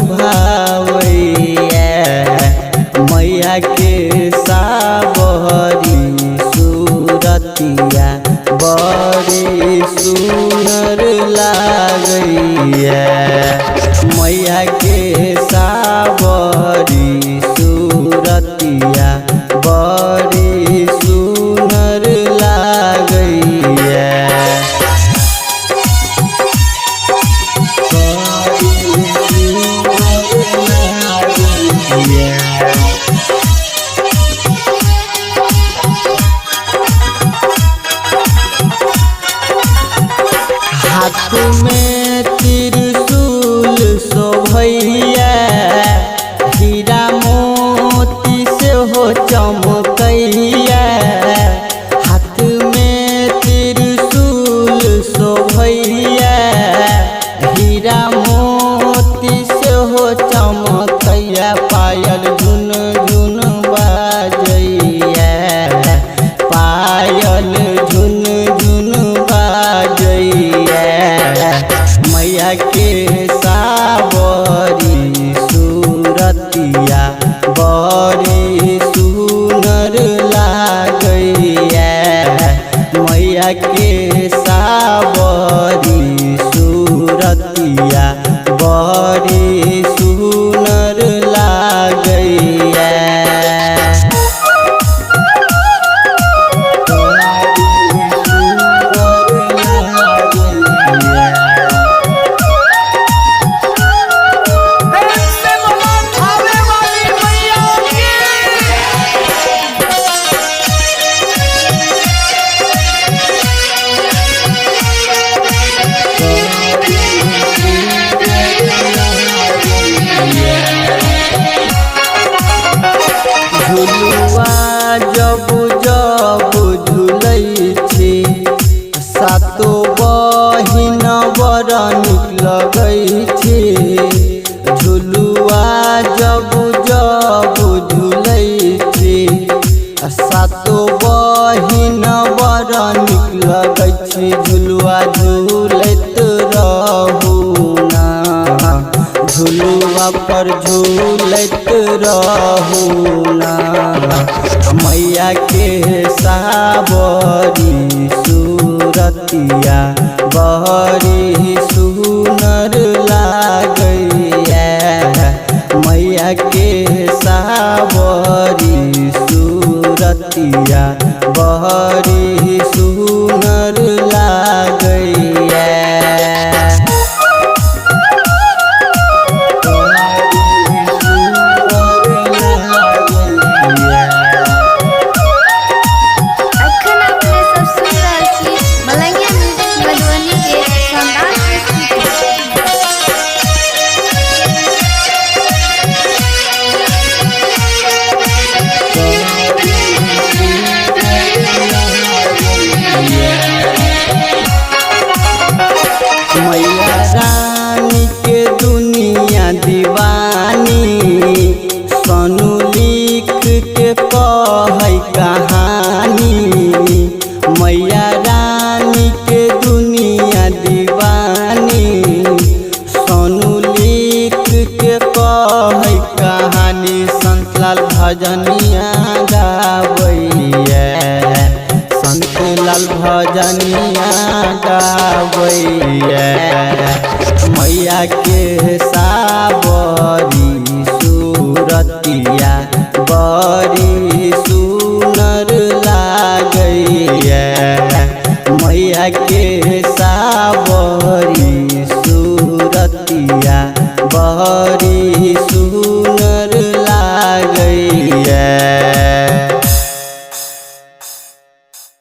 भावैया मैया के सावरी सूरतिया बड़ी सुंदर लागैया मैया के सावरी सूरतिया बड़ी सुंदर लागैया। हाथ में त्रिशूल शोभैया हीरा मोती से हो चमकैया हाथ में त्रिशूल शोभैया हीरा मोती से हो चमकैया पायल झुन झुन बाजैया पायल झुन झुन बाजैया मैया के सावरी सूरतिया बड़ी सुंदर लागैया मैया के सावरी सूरतिया बड़ी सुंदर लागैया। झुलुआ जब जब झुलै छी सातो बहिन बड़ नीक लगै छी झुलुआ जब जब झुलै छी सातो बहिन बड़ नीक लगै छी झुलुआ झूलैत रहू ना झुलुआ पर झूलैत रहू ना मैया के सावरी सूरतिया बड़ी सुंदर लागैया मैया के सावरी सूरतिया बड़ी सुंदर लागैया। मैया रानी के दुनिया दीवानी सनु लिख के कहै कहानी मैया रानी के दुनिया दीवानी सनु लिख के कहै कहानी संतलाल भजनिया गावैया संतलाल भजनिया गावैया मैया के सावरी सूरतिया बड़ी सुंदर लागैया मैया के सावरी सूरतिया बड़ी